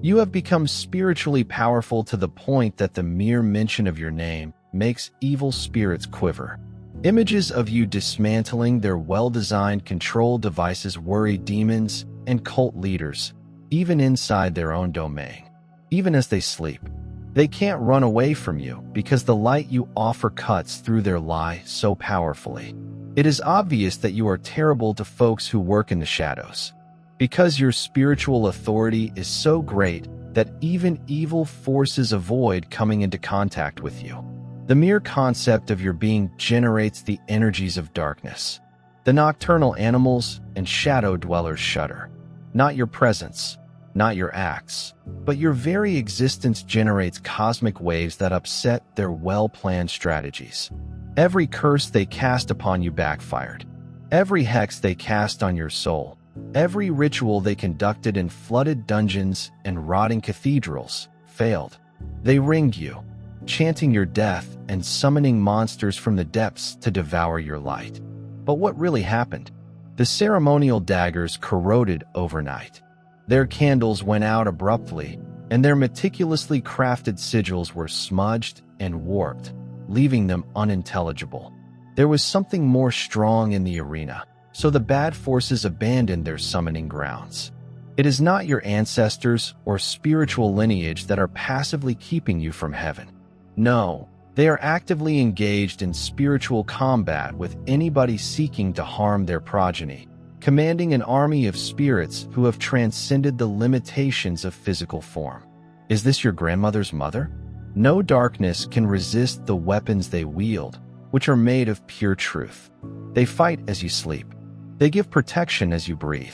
You have become spiritually powerful to the point that the mere mention of your name makes evil spirits quiver. Images of you dismantling their well-designed control devices worry demons and cult leaders, even inside their own domain. Even as they sleep, they can't run away from you because the light you offer cuts through their lie so powerfully. It is obvious that you are terrible to folks who work in the shadows, because your spiritual authority is so great that even evil forces avoid coming into contact with you. The mere concept of your being generates the energies of darkness. The nocturnal animals and shadow dwellers shudder. Not your presence, not your acts, but your very existence generates cosmic waves that upset their well-planned strategies. Every curse they cast upon you backfired. Every hex they cast on your soul. Every ritual they conducted in flooded dungeons and rotting cathedrals failed. They ringed you, chanting your death and summoning monsters from the depths to devour your light. But what really happened? The ceremonial daggers corroded overnight. Their candles went out abruptly, and their meticulously crafted sigils were smudged and warped, leaving them unintelligible. There was something more strong in the arena, so the bad forces abandoned their summoning grounds. It is not your ancestors or spiritual lineage that are passively keeping you from heaven. No, they are actively engaged in spiritual combat with anybody seeking to harm their progeny, commanding an army of spirits who have transcended the limitations of physical form. Is this your grandmother's mother? No darkness can resist the weapons they wield, which are made of pure truth. They fight as you sleep. They give protection as you breathe.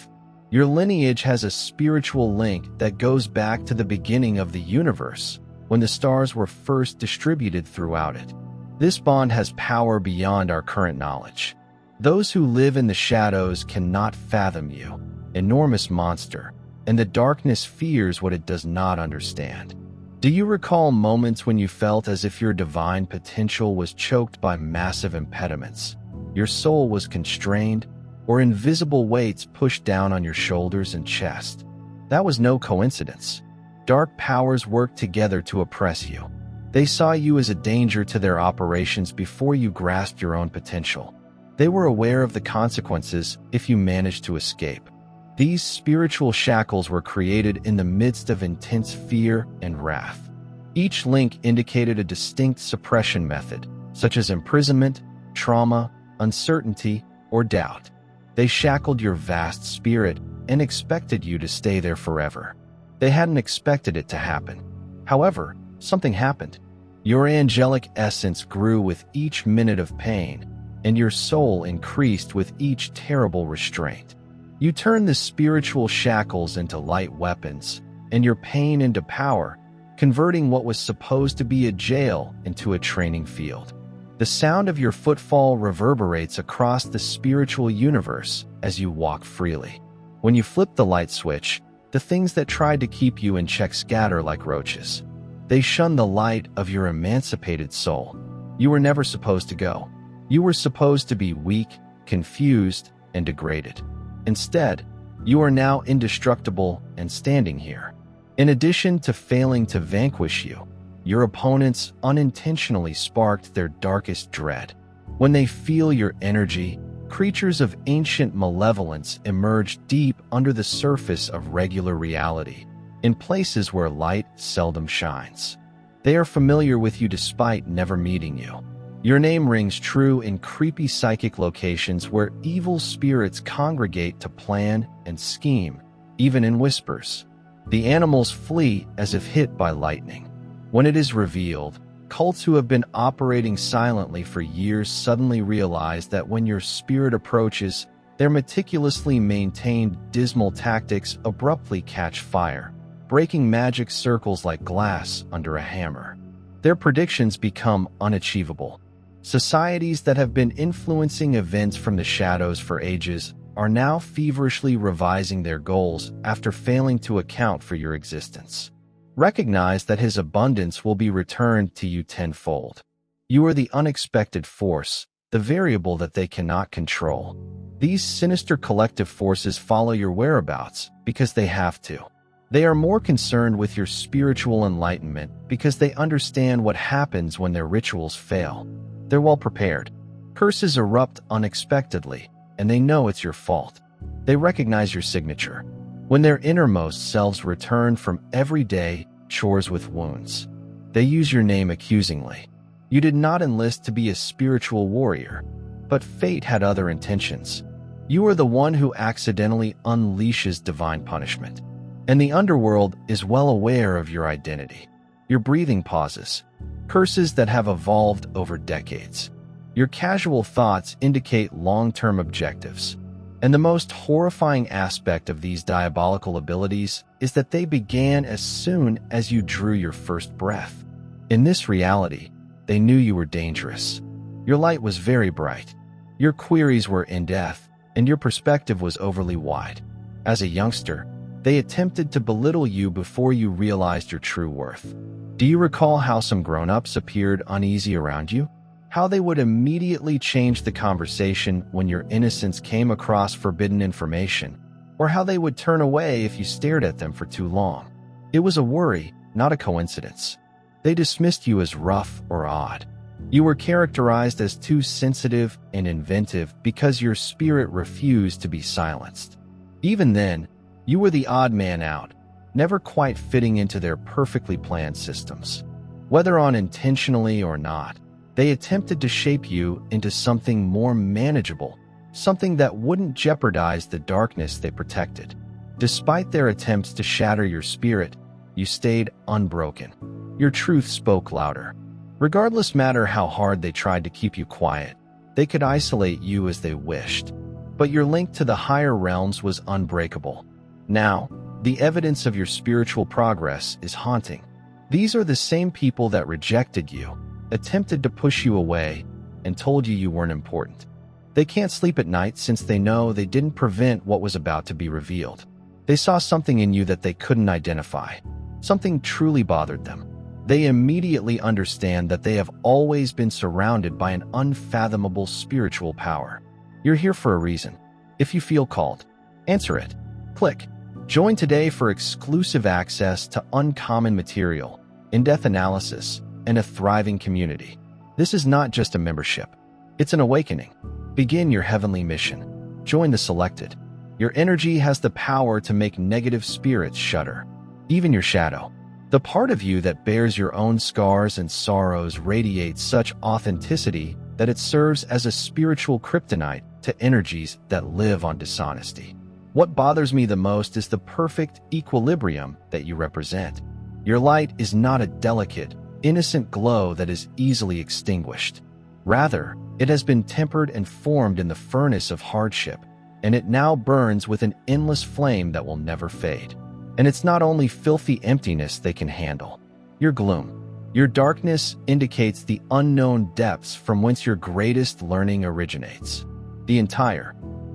Your lineage has a spiritual link that goes back to the beginning of the universe, when the stars were first distributed throughout it. This bond has power beyond our current knowledge. Those who live in the shadows cannot fathom you, enormous monster, and the darkness fears what it does not understand. Do you recall moments when you felt as if your divine potential was choked by massive impediments? Your soul was constrained, or invisible weights pushed down on your shoulders and chest? That was no coincidence. Dark powers worked together to oppress you. They saw you as a danger to their operations before you grasped your own potential. They were aware of the consequences if you managed to escape. These spiritual shackles were created in the midst of intense fear and wrath. Each link indicated a distinct suppression method, such as imprisonment, trauma, uncertainty, or doubt. They shackled your vast spirit and expected you to stay there forever. They hadn't expected it to happen. However, something happened. Your angelic essence grew with each minute of pain, and your soul increased with each terrible restraint. You turned the spiritual shackles into light weapons, and your pain into power, converting what was supposed to be a jail into a training field. The sound of your footfall reverberates across the spiritual universe as you walk freely. When you flip the light switch, the things that tried to keep you in check scatter like roaches. They shun the light of your emancipated soul. You were never supposed to go. You were supposed to be weak, confused, and degraded. Instead, you are now indestructible and standing here. In addition to failing to vanquish you, your opponents unintentionally sparked their darkest dread. When they feel your energy, creatures of ancient malevolence emerge deep under the surface of regular reality, in places where light seldom shines. They are familiar with you despite never meeting you. Your name rings true in creepy psychic locations where evil spirits congregate to plan and scheme, even in whispers. The animals flee as if hit by lightning. When it is revealed, cults who have been operating silently for years suddenly realize that when your spirit approaches, their meticulously maintained dismal tactics abruptly catch fire, breaking magic circles like glass under a hammer. Their predictions become unachievable. Societies that have been influencing events from the shadows for ages are now feverishly revising their goals after failing to account for your existence. Recognize that his abundance will be returned to you tenfold. You are the unexpected force, the variable that they cannot control. These sinister collective forces follow your whereabouts because they have to. They are more concerned with your spiritual enlightenment because they understand what happens when their rituals fail. They're well prepared. Curses erupt unexpectedly, and they know it's your fault. They recognize your signature. When their innermost selves return from everyday chores with wounds, they use your name accusingly. You did not enlist to be a spiritual warrior, but fate had other intentions. You are the one who accidentally unleashes divine punishment. And the underworld is well aware of your identity. Your breathing pauses, curses that have evolved over decades. Your casual thoughts indicate long-term objectives. And the most horrifying aspect of these diabolical abilities is that they began as soon as you drew your first breath. In this reality, they knew you were dangerous. Your light was very bright. Your queries were in-depth, and your perspective was overly wide. As a youngster, they attempted to belittle you before you realized your true worth. Do you recall how some grown-ups appeared uneasy around you? How they would immediately change the conversation when your innocence came across forbidden information, or how they would turn away if you stared at them for too long? It was a worry, not a coincidence. They dismissed you as rough or odd. You were characterized as too sensitive and inventive because your spirit refused to be silenced. Even then, you were the odd man out, never quite fitting into their perfectly planned systems. Whether unintentionally or not, they attempted to shape you into something more manageable, something that wouldn't jeopardize the darkness they protected. Despite their attempts to shatter your spirit, you stayed unbroken. Your truth spoke louder. Regardless matter how hard they tried to keep you quiet, they could isolate you as they wished. But your link to the higher realms was unbreakable. Now, the evidence of your spiritual progress is haunting. These are the same people that rejected you, attempted to push you away, and told you weren't important. They can't sleep at night since they know they didn't prevent what was about to be revealed. They saw something in you that they couldn't identify. Something truly bothered them. They immediately understand that they have always been surrounded by an unfathomable spiritual power. You're here for a reason. If you feel called, answer it. Click Join today for exclusive access to uncommon material, in-depth analysis, and a thriving community. This is not just a membership. It's an awakening. Begin your heavenly mission. Join the selected. Your energy has the power to make negative spirits shudder. Even your shadow. The part of you that bears your own scars and sorrows radiates such authenticity that it serves as a spiritual kryptonite to energies that live on dishonesty. What bothers me the most is the perfect equilibrium that you represent. Your light is not a delicate, innocent glow that is easily extinguished. Rather, it has been tempered and formed in the furnace of hardship, and it now burns with an endless flame that will never fade. And it's not only filthy emptiness they can handle. Your gloom, your darkness indicates the unknown depths from whence your greatest learning originates.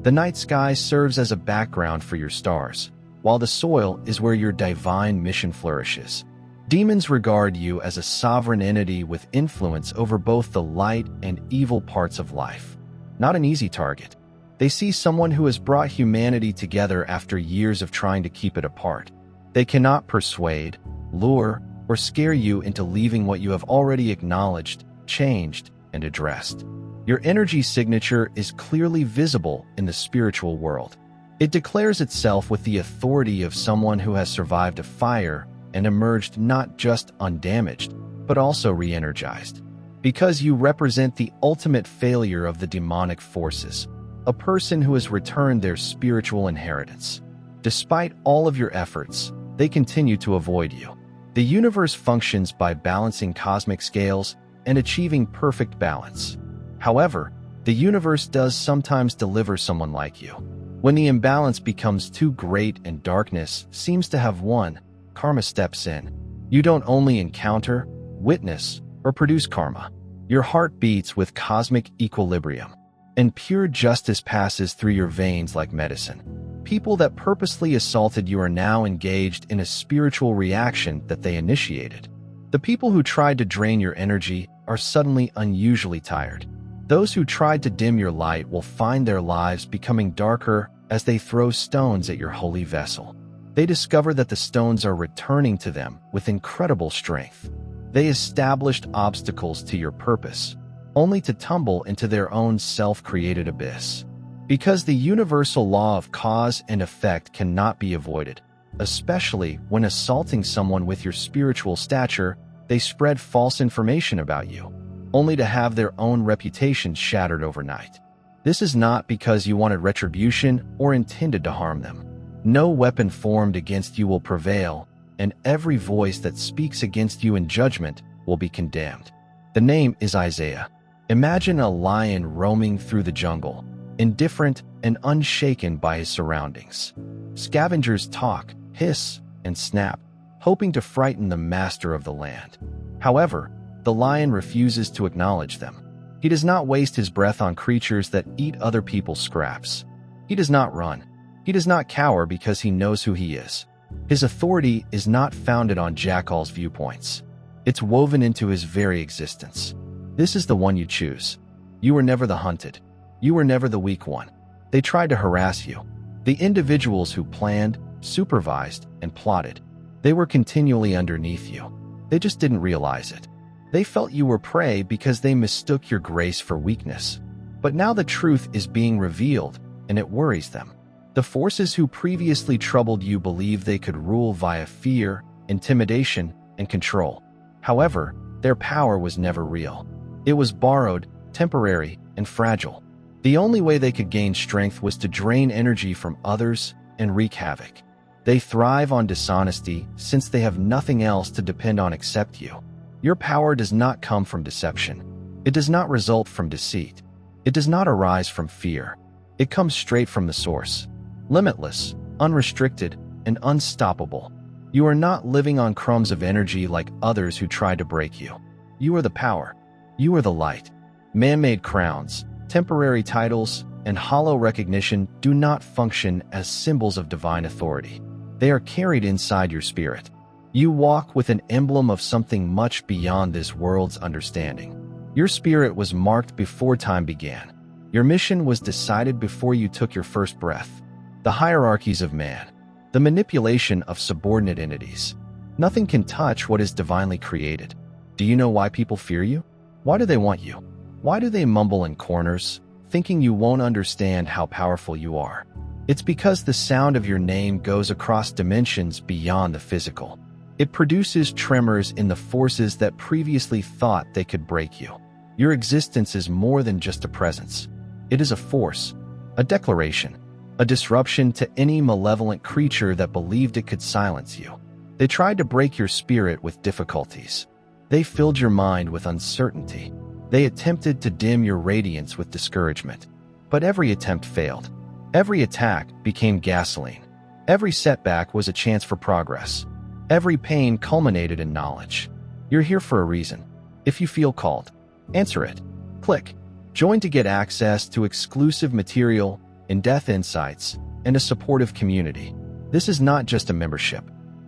The night sky serves as a background for your stars, while the soil is where your divine mission flourishes. Demons regard you as a sovereign entity with influence over both the light and evil parts of life. Not an easy target. They see someone who has brought humanity together after years of trying to keep it apart. They cannot persuade, lure, or scare you into leaving what you have already acknowledged, changed, and addressed. Your energy signature is clearly visible in the spiritual world. It declares itself with the authority of someone who has survived a fire and emerged not just undamaged, but also re-energized. Because you represent the ultimate failure of the demonic forces, a person who has returned their spiritual inheritance. Despite all of your efforts, they continue to avoid you. The universe functions by balancing cosmic scales and achieving perfect balance. However, the universe does sometimes deliver someone like you. When the imbalance becomes too great and darkness seems to have won, karma steps in. You don't only encounter, witness, or produce karma. Your heart beats with cosmic equilibrium, and pure justice passes through your veins like medicine. People that purposely assaulted you are now engaged in a spiritual reaction that they initiated. The people who tried to drain your energy are suddenly unusually tired. Those who tried to dim your light will find their lives becoming darker as they throw stones at your holy vessel. They discover that the stones are returning to them with incredible strength. They established obstacles to your purpose, only to tumble into their own self-created abyss. Because the universal law of cause and effect cannot be avoided, especially when assaulting someone with your spiritual stature, they spread false information about you, only to have their own reputation shattered overnight. This is not because you wanted retribution or intended to harm them. No weapon formed against you will prevail, and every voice that speaks against you in judgment will be condemned. The name is Isaiah. Imagine a lion roaming through the jungle, indifferent and unshaken by his surroundings. Scavengers talk, hiss, and snap, hoping to frighten the master of the land. However, the lion refuses to acknowledge them. He does not waste his breath on creatures that eat other people's scraps. He does not run. He does not cower because he knows who he is. His authority is not founded on Jackal's viewpoints. It's woven into his very existence. This is the one you choose. You were never the hunted. You were never the weak one. They tried to harass you. The individuals who planned, supervised, and plotted. They were continually underneath you. They just didn't realize it. They felt you were prey because they mistook your grace for weakness. But now the truth is being revealed, and it worries them. The forces who previously troubled you believed they could rule via fear, intimidation, and control. However, their power was never real. It was borrowed, temporary, and fragile. The only way they could gain strength was to drain energy from others and wreak havoc. They thrive on dishonesty since they have nothing else to depend on except you. Your power does not come from deception. It does not result from deceit. It does not arise from fear. It comes straight from the source. Limitless, unrestricted, and unstoppable. You are not living on crumbs of energy like others who tried to break you. You are the power. You are the light. Man-made crowns, temporary titles, and hollow recognition do not function as symbols of divine authority. They are carried inside your spirit. You walk with an emblem of something much beyond this world's understanding. Your spirit was marked before time began. Your mission was decided before you took your first breath. The hierarchies of man, the manipulation of subordinate entities. Nothing can touch what is divinely created. Do you know why people fear you? Why do they want you? Why do they mumble in corners, thinking you won't understand how powerful you are? It's because the sound of your name goes across dimensions beyond the physical. It produces tremors in the forces that previously thought they could break you. Your existence is more than just a presence. It is a force, a declaration, a disruption to any malevolent creature that believed it could silence you. They tried to break your spirit with difficulties. They filled your mind with uncertainty. They attempted to dim your radiance with discouragement. But every attempt failed. Every attack became gasoline. Every setback was a chance for progress. Every pain culminated in knowledge. You're here for a reason. If you feel called, answer it. Click. Join to get access to exclusive material, in-depth insights, and a supportive community. This is not just a membership.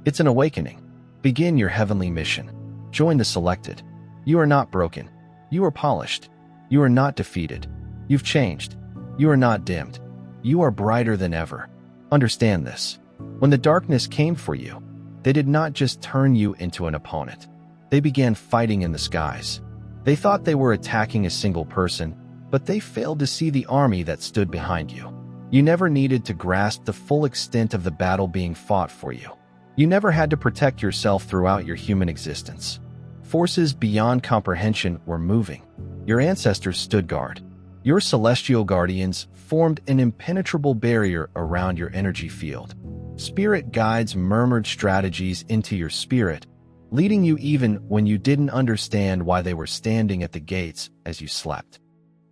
It's an awakening. Begin your heavenly mission. Join the selected. You are not broken. You are polished. You are not defeated. You've changed. You are not dimmed. You are brighter than ever. Understand this. When the darkness came for you, they did not just turn you into an opponent. They began fighting in the skies. They thought they were attacking a single person, but they failed to see the army that stood behind you. You never needed to grasp the full extent of the battle being fought for you. You never had to protect yourself throughout your human existence. Forces beyond comprehension were moving. Your ancestors stood guard. Your celestial guardians formed an impenetrable barrier around your energy field. Spirit guides murmured strategies into your spirit, leading you even when you didn't understand why they were standing at the gates as you slept.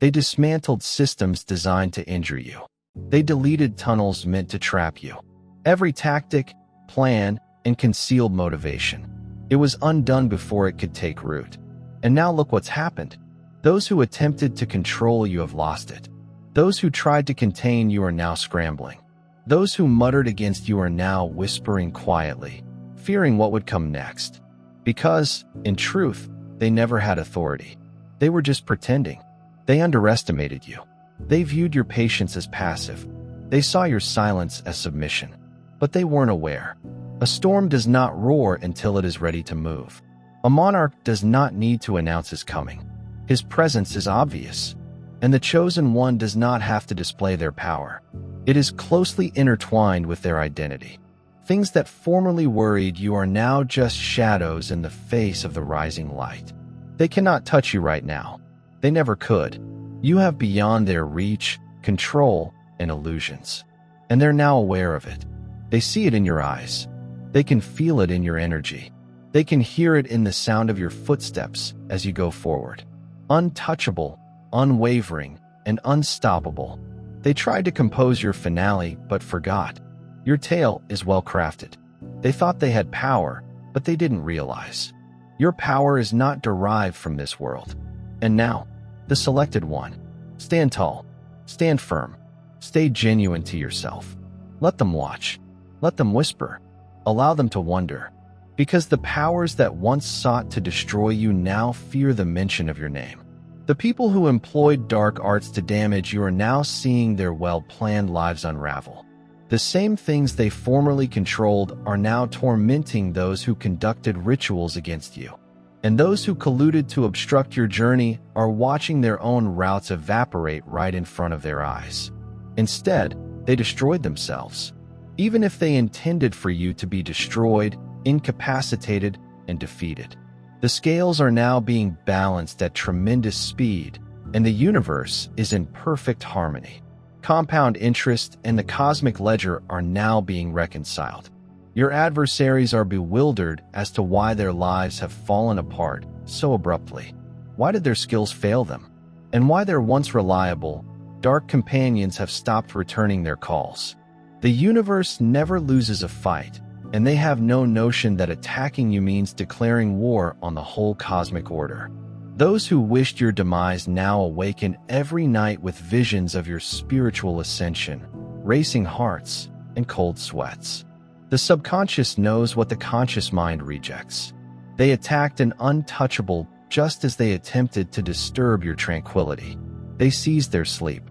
They dismantled systems designed to injure you. They deleted tunnels meant to trap you. Every tactic, plan, and concealed motivation. It was undone before it could take root. And now look what's happened. Those who attempted to control you have lost it. Those who tried to contain you are now scrambling. Those who muttered against you are now whispering quietly, fearing what would come next. Because, in truth, they never had authority. They were just pretending. They underestimated you. They viewed your patience as passive. They saw your silence as submission. but they weren't aware. A storm does not roar until it is ready to move. A monarch does not need to announce his coming. His presence is obvious, and the chosen one does not have to display their power. It is closely intertwined with their identity. Things that formerly worried you are now just shadows in the face of the rising light. They cannot touch you right now. They never could. You have beyond their reach, control, and illusions. And they're now aware of it. They see it in your eyes. They can feel it in your energy. They can hear it in the sound of your footsteps as you go forward. Untouchable, unwavering, and unstoppable. They tried to compose your finale, but forgot. Your tale is well crafted. They thought they had power, but they didn't realize. Your power is not derived from this world. And now, the selected one. Stand tall. Stand firm. Stay genuine to yourself. Let them watch. Let them whisper. Allow them to wonder. Because the powers that once sought to destroy you now fear the mention of your name. The people who employed dark arts to damage you are now seeing their well-planned lives unravel. The same things they formerly controlled are now tormenting those who conducted rituals against you. And those who colluded to obstruct your journey are watching their own routes evaporate right in front of their eyes. Instead, they destroyed themselves. Even if they intended for you to be destroyed, incapacitated, and defeated. The scales are now being balanced at tremendous speed, and the universe is in perfect harmony. Compound interest and the cosmic ledger are now being reconciled. Your adversaries are bewildered as to why their lives have fallen apart so abruptly. Why did their skills fail them? And why their once reliable, dark companions have stopped returning their calls. The universe never loses a fight, and they have no notion that attacking you means declaring war on the whole cosmic order. Those who wished your demise now awaken every night with visions of your spiritual ascension, racing hearts, and cold sweats. The subconscious knows what the conscious mind rejects. They attacked an untouchable just as they attempted to disturb your tranquility. They seized their sleep.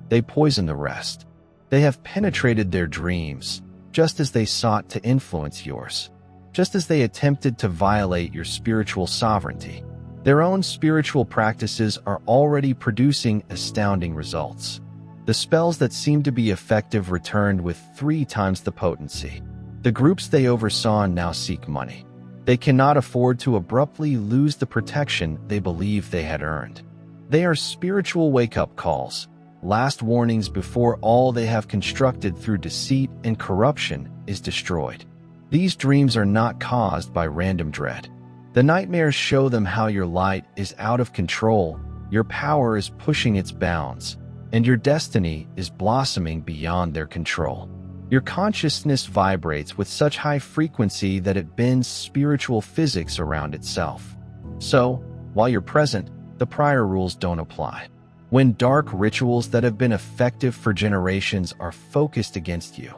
They poisoned the rest. They have penetrated their dreams, just as they sought to influence yours, just as they attempted to violate your spiritual sovereignty. Their own spiritual practices are already producing astounding results. The spells that seemed to be effective returned with 3 times the potency. The groups they oversaw now seek money. They cannot afford to abruptly lose the protection they believe they had earned. They are spiritual wake-up calls, last warnings before all they have constructed through deceit and corruption is destroyed. These dreams are not caused by random dread. The nightmares show them how your light is out of control, your power is pushing its bounds, and your destiny is blossoming beyond their control. Your consciousness vibrates with such high frequency that it bends spiritual physics around itself. So, while you're present, the prior rules don't apply. When dark rituals that have been effective for generations are focused against you,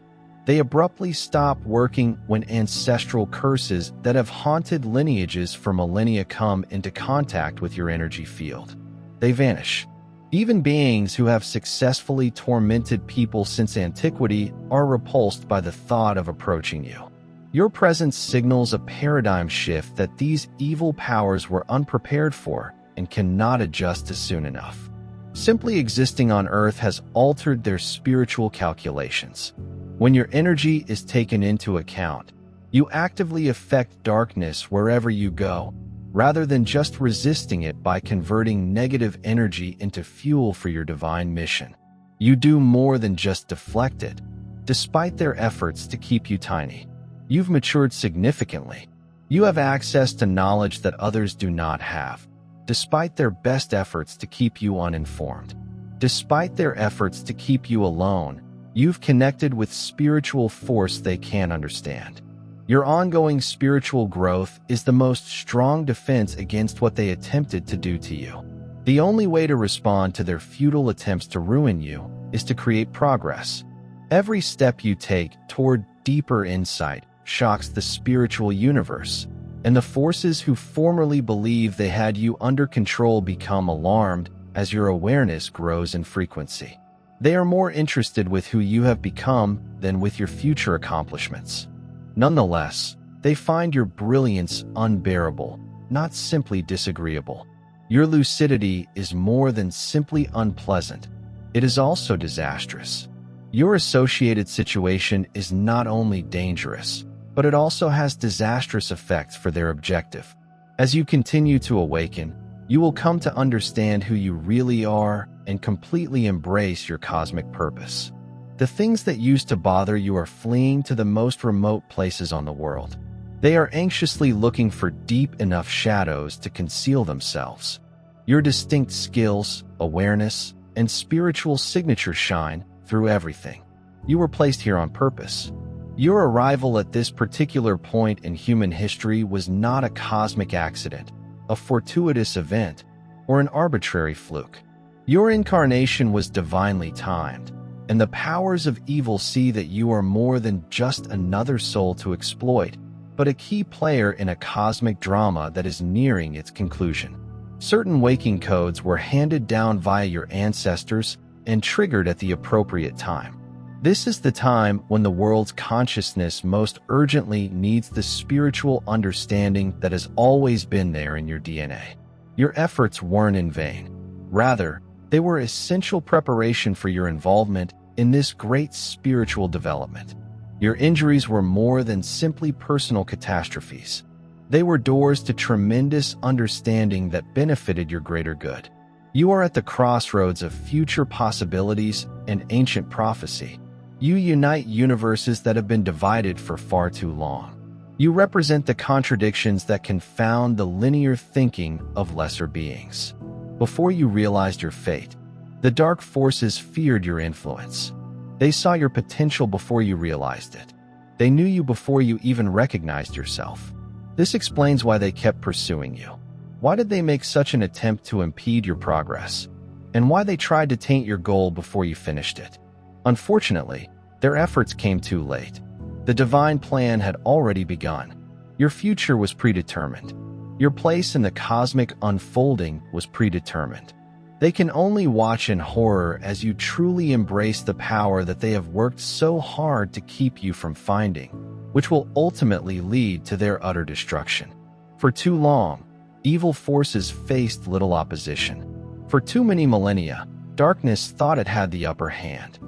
they abruptly stop working when ancestral curses that have haunted lineages for millennia come into contact with your energy field. They vanish. Even beings who have successfully tormented people since antiquity are repulsed by the thought of approaching you. Your presence signals a paradigm shift that these evil powers were unprepared for and cannot adjust to soon enough. Simply existing on Earth has altered their spiritual calculations. When your energy is taken into account, you actively affect darkness wherever you go, rather than just resisting it by converting negative energy into fuel for your divine mission. You do more than just deflect it. Despite their efforts to keep you tiny, you've matured significantly. You have access to knowledge that others do not have, despite their best efforts to keep you uninformed. Despite their efforts to keep you alone, you've connected with spiritual force they can't understand. Your ongoing spiritual growth is the most strong defense against what they attempted to do to you. The only way to respond to their futile attempts to ruin you is to create progress. Every step you take toward deeper insight shocks the spiritual universe, and the forces who formerly believed they had you under control become alarmed as your awareness grows in frequency. They are more interested with who you have become than with your future accomplishments. Nonetheless, they find your brilliance unbearable, not simply disagreeable. Your lucidity is more than simply unpleasant. It is also disastrous. Your associated situation is not only dangerous, but it also has disastrous effects for their objective. As you continue to awaken, you will come to understand who you really are and completely embrace your cosmic purpose. The things that used to bother you are fleeing to the most remote places on the world. They are anxiously looking for deep enough shadows to conceal themselves. Your distinct skills, awareness, and spiritual signature shine through everything. You were placed here on purpose. Your arrival at this particular point in human history was not a cosmic accident, a fortuitous event, or an arbitrary fluke. Your incarnation was divinely timed, and the powers of evil see that you are more than just another soul to exploit, but a key player in a cosmic drama that is nearing its conclusion. Certain waking codes were handed down via your ancestors and triggered at the appropriate time. This is the time when the world's consciousness most urgently needs the spiritual understanding that has always been there in your DNA. Your efforts weren't in vain. Rather, they were essential preparation for your involvement in this great spiritual development. Your injuries were more than simply personal catastrophes. They were doors to tremendous understanding that benefited your greater good. You are at the crossroads of future possibilities and ancient prophecy. You unite universes that have been divided for far too long. You represent the contradictions that confound the linear thinking of lesser beings. Before you realized your fate, the dark forces feared your influence. They saw your potential before you realized it. They knew you before you even recognized yourself. This explains why they kept pursuing you. Why did they make such an attempt to impede your progress? And why they tried to taint your goal before you finished it? Unfortunately, their efforts came too late. The divine plan had already begun. Your future was predetermined. Your place in the cosmic unfolding was predetermined. They can only watch in horror as you truly embrace the power that they have worked so hard to keep you from finding, which will ultimately lead to their utter destruction. For too long, evil forces faced little opposition. For too many millennia, darkness thought it had the upper hand.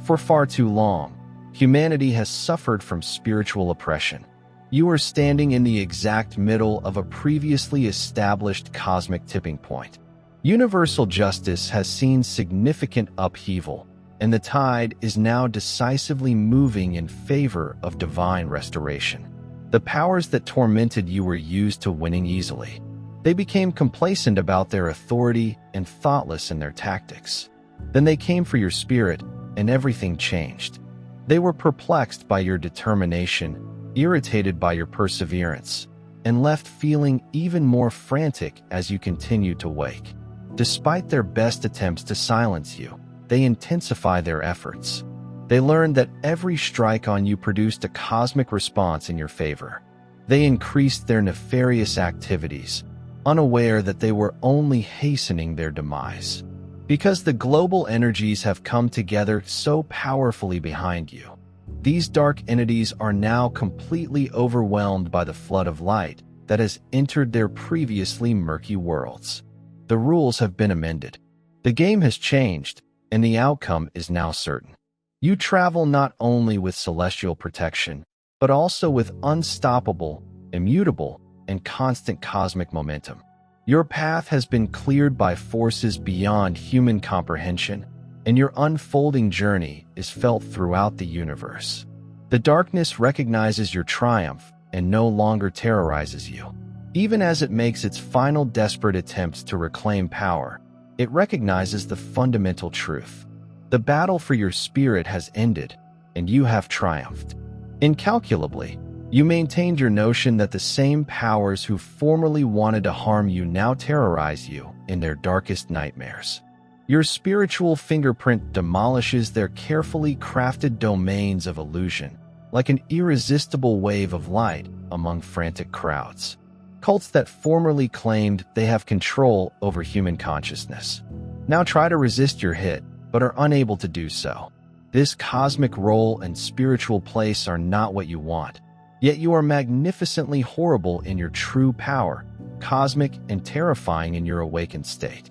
For far too long, humanity has suffered from spiritual oppression. You are standing in the exact middle of a previously established cosmic tipping point. Universal justice has seen significant upheaval, and the tide is now decisively moving in favor of divine restoration. The powers that tormented you were used to winning easily. They became complacent about their authority and thoughtless in their tactics. Then they came for your spirit, and everything changed. They were perplexed by your determination, irritated by your perseverance, and left feeling even more frantic as you continued to wake. Despite their best attempts to silence you, they intensified their efforts. They learned that every strike on you produced a cosmic response in your favor. They increased their nefarious activities, unaware that they were only hastening their demise. Because the global energies have come together so powerfully behind you, these dark entities are now completely overwhelmed by the flood of light that has entered their previously murky worlds. The rules have been amended. The game has changed, and the outcome is now certain. You travel not only with celestial protection, but also with unstoppable, immutable, and constant cosmic momentum. Your path has been cleared by forces beyond human comprehension, and your unfolding journey is felt throughout the universe. The darkness recognizes your triumph and no longer terrorizes you. Even as it makes its final desperate attempts to reclaim power, it recognizes the fundamental truth. The battle for your spirit has ended, and you have triumphed. Incalculably, you maintained your notion that the same powers who formerly wanted to harm you now terrorize you in their darkest nightmares. Your spiritual fingerprint demolishes their carefully crafted domains of illusion, like an irresistible wave of light among frantic crowds. Cults that formerly claimed they have control over human consciousness now try to resist your hit, but are unable to do so. This cosmic role and spiritual place are not what you want, yet you are magnificently horrible in your true power, cosmic and terrifying in your awakened state.